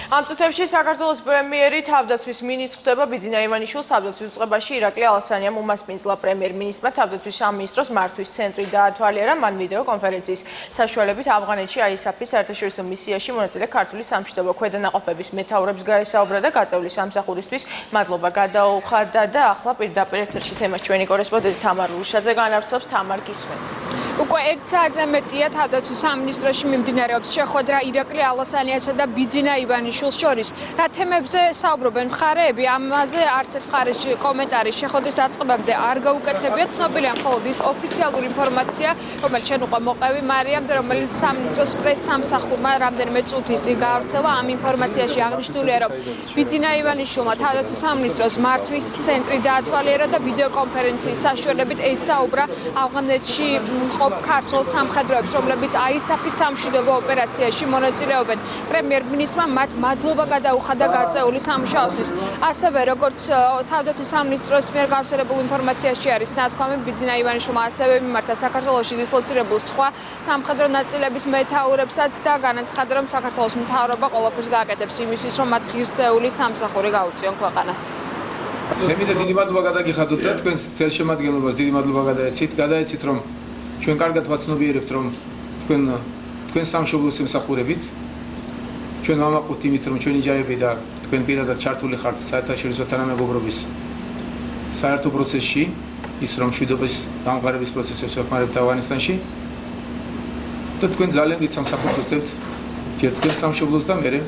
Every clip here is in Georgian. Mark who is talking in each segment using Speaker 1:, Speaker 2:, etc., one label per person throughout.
Speaker 1: Am წუთებში საქართველოს პრემიერი თავდაცვის მინისტრს ხდება ბიძინა ივანიშვილს თავდაცვის უწყებაში ირაკლი ალასანიამ უმასპინძლა პრემიერ-მინისტრმა თავდაცვის სამინისტროს მართვის ცენტრი დაათვალიერა მან ვიდეო კონფერენციის საშუალებით ავღანეთში ISAF-ის საერთაშორისო მისიაში მონაწილე ქართული სამშვიდობო ქვედანაყოფების მეთაურებს გაესაუბრა და გაწეული სამსახურისთვის მადლობა გადაუხადა და ახლა პირდაპირ ეთერში თემას ჩვენი კორესპონდენტი თამარ რუშაძე განავრცობს. თამარ, გისმენთ.
Speaker 2: უკვე 1 საათზე მეტია თავდაცვის სამინისტროში მიმდინარეობს შეხვედრა ირაკლი ალასანიასა და ბიძინა ივანიშვილს შორის. რა თემებზე საუბრობენ მხარეები? ამაზე არც ერთ მხარის კომენტარი შეხვედრის დაწყებამდე არ გაუკეთებია. ცნობილია მხოლოდ ის ოფიციალური ინფორმაცია, რომელიც შენ უკვე მოყევი მარიამ და რომელიც სამინისტროს პრეს-სამსახურმა რამდენიმე წუთის წინ გაავრცელა. ამ ინფორმაციაში აღნიშნულია, რომ ბიძინა ივანიშვილმა თავდაცვის სამინისტროს მართვის ცენტრი დაათვალიერა და ვიდეო კონფერენციის საშუალებით ესაუბრა ავღანეთში ქართულ სამხედროებს, რომლებიც ISAF-ის სამშვიდობო ოპერაციაში მონაწილეობენ. პრემიერ-მინისტრმა მათ მადლობა გადაუხადა გაწეული სამუშაოსთვის. ასევე, როგორც თავდაცვის სამინისტროს მიერ გავრცელებულ ინფორმაციაში არის ნათქვამი, ბიძინა ივანიშვილმა ასევე მიმართა საქართველოში დისლოცირებულ სხვა სამხედრო ნაწილების მეთაურებსაც და განაცხადა, რომ საქართველოს მთავრობა ყველაფერს გააკეთებს იმისთვის, რომ მათ ღირსეული სამსახური გაუწიონ ქვეყანას.
Speaker 3: მე მინდა დიდი მადლობა გადაგიხადოთ და თქვენს თელშემადგენლობას დიდი მადლობა გადაეცით, რომ ჩვენ კარგად ვაცნობიერებთ, რომ თქვენ სამშობლოს ემსახურებით. ჩვენ ვამაყობთ იმით, რომ ჩვენი ჯარები და თქვენ პირადად ჩართული ხართ საერთაშორისო თანამეგობრობის საერთო პროცესში, ის რომ მშვიდობის დამყარების პროცესებს ვეხმარებთ ავღანისტანში. და თქვენ ძალიან დიდ სამსახურს უწევთ ჯერ თქვენ სამშობლოს და მერე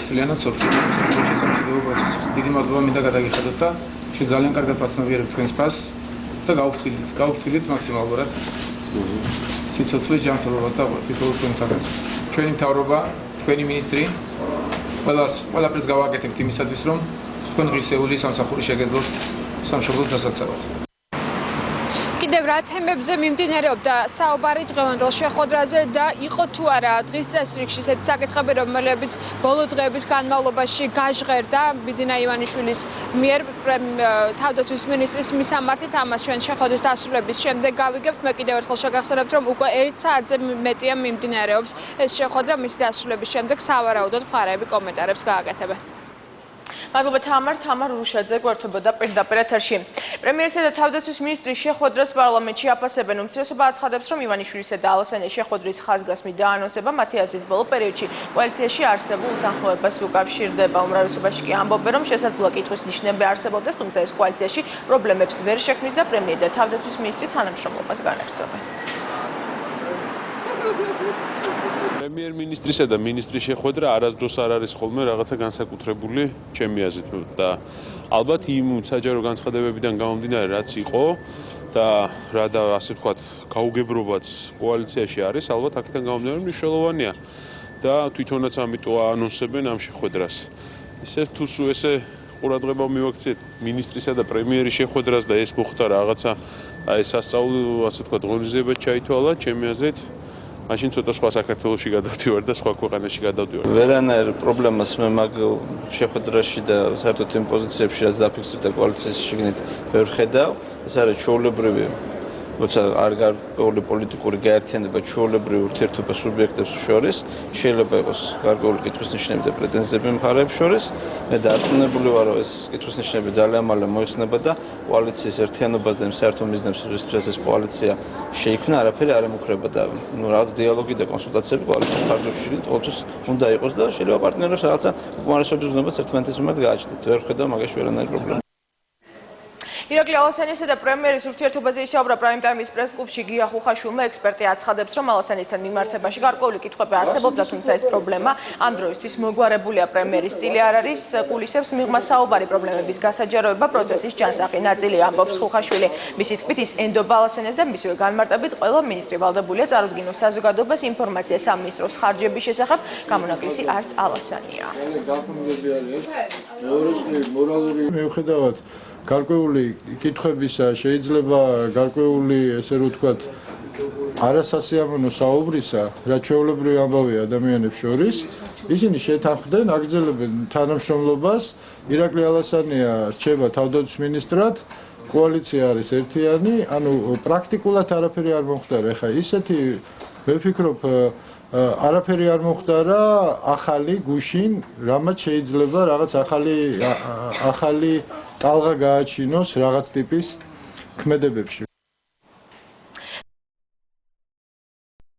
Speaker 3: მთლიანად მსოფლიოში სამშვიდობო პროცესებს. დიდი მადლობა მინდა გადაგიხადოთ და ჩვენ ძალიან კარგად ვაცნობიერებთ თქვენს ფასს და გავუფრთხილდით მაქსიმალურად სიცოცხლის ჯანმრთელობას და თითოეულ თქვენთანაც. ჩვენი მთავრობა, თქვენი მინისტრი ყველაფერს გავაკეთებთ იმისათვის, რომ თქვენ ღირსეული სამსახური შეგეძლოთ სამშობლოს დასაცავად.
Speaker 2: კიდევ რა თემებზე მიმდინარეობდა საუბარი დღევანდელ შეხვედრაზე და იყო თუ არა დღის წესრიგში ესეთი საკითხები, რომლებიც ბოლო დღეების განმავლობაში გაჟღერდა ბიძინა ივანიშვილის მიერ თავდაცვის მინისტრის მისამართით. ამას ჩვენ შეხვედრის დასრულების შემდეგ გავიგებთ. მე კიდევ ერთხელ შეგახსენებთ, რომ უკვე 1 საათზე მეტია მიმდინარეობს ეს შეხვედრა. მისი დასრულების შემდეგ სავარაუდოდ მხარეები კომენტარებს გააკეთებენ.
Speaker 1: მადლობა თამარ რუშაძე გვერდებოდა პირდაპირ ეთერში. პრემიერისა და თავდაცვის მინისტრის შეხვედრას პარლამენტში აფასებენ. უმცირესობა აცხადებს, რომ ივანიშვილისა და ალასანიას შეხვედრის ხაზგასმით დაანონსება მათი აზრით ბოლო პერიოდში კოალიციაში არსებულ უთანხმოებას უკავშირდება. უმრავლესობაში კი ამბობენ, რომ შესაძლოა კითხვის ნიშნები არსებობდეს, თუმცა ეს კოალიციაში პრობლემებს ვერ შექმნის და პრემიერი და თავდაცვის მინისტრი თანამშრომლობას განაგრძობენ.
Speaker 4: პრემიერ-მინისტრისა და მინისტრის შეხვედრა არასდროს არ არის ხოლმე რაღაცა განსაკუთრებული ჩემი აზრით და ალბათ იმ საჯარო განცხადებებიდან გამომდინარე რაც იყო და რა და ასე ვთქვათ გაუგებრობაც კოალიციაში არის ალბათ აქედან გამომდინარე მნიშვნელოვანია და თვითონაც ამიტომ აანონსებენ ამ შეხვედრას. ისე თუ ესე ყურადღება მივაქციეთ მინისტრისა და პრემიერის შეხვედრას და ეს მოხდა რაღაცა აი სასწაულ ასე ვთქვათ ღონისძიებად ჩაითვალა ჩემი აზრით მაშინ ცოტა სხვა საქართველოში გადავდივარ და სხვა ქვეყანაში გადავდივარ.
Speaker 5: ვერანაირ პრობლემას მე მაგ შეხვედრაში და საერთოდ იმ პოზიციებში რაც დაფიქსირდა კოალიციის შიგნით ვერ ხედავ. ეს არის ჩვეულებრივი როცა არ გარკვეული პოლიტიკური გაერთიანება ჩვეულებრივი ურთიერთობა სუბიექტებს შორის შეიძლება იყოს გარკვეული კითხვის ნიშნები და პრეტენზიები მხარეებს შორის. მე დარწმუნებული ვარ, რომ ეს კითხვის ნიშნები ძალიან მალე მოიხსნება და კოალიციის ერთიანობას და იმ საერთო მიზნებს, რისთვისაც ეს კოალიცია შეიქმნა, არაფერი არ ემუქრება და რაღაც დიალოგი და კონსულტაციები კოალიციის ფარგლებში შიგნით ყოველთვის უნდა იყოს და შეიძლება პარტნიორებს რაღაცა უკმარისობის გზნობას ერთმანეთის მიმართ გააჩნდეთ. ვერ ვხედავ მაგაში ვერანაირ პრობლემას.
Speaker 1: ირაკლი ალასანიასა და პრემიერის ურთიერთობაზე ისაუბრა პრაიმ ტაიმის პრეს-კლუბში გია ხუხაშვილმა. ექსპერტი აცხადებს, რომ ალასანიასთან მიმართებაში გარკვეული კითხვები არსებობდა, თუმცა ეს პრობლემა ამ დროისთვის მოგვარებულია. პრემიერის სტილი არ არის, კულისებს მიღმა საუბარი პრობლემების გასაჯაროება პროცესის ჯანსაღი ნაწილი, ამბობს ხუხაშვილი. მისი თქმით, ის ენდობა ალასანიას და მისივე განმარტებით ყველა მინისტრი ვალდებულია წარუდგინოს საზოგადოებას ინფორმაცია სამინისტროს ხარჯების შესახებ, გამონაკლისი არც ალასანია.
Speaker 6: მიუხედავად გარკვეული კითხვებისა შეიძლება გარკვეული ესე რომ ვთქვათ არასასიამოვნო საუბრისა, რაც ჩვეულებრივი ამბავია ადამიანებს შორის, ისინი შეთანხმდნენ, აგრძელებენ თანამშრომლობას. ირაკლი ალასანია რჩება თავდაცვის მინისტრად, კოალიცია არის ერთიანი, ანუ პრაქტიკულად არაფერი არ მომხდარა. ეხლა ისეთი მე ვფიქრობ არაფერი არ მოხდარა ახალი გუშინ, რამაც შეიძლება რაღაც ახალი ტალღა გააჩინოს რაღაც ტიპის ქმედებებში.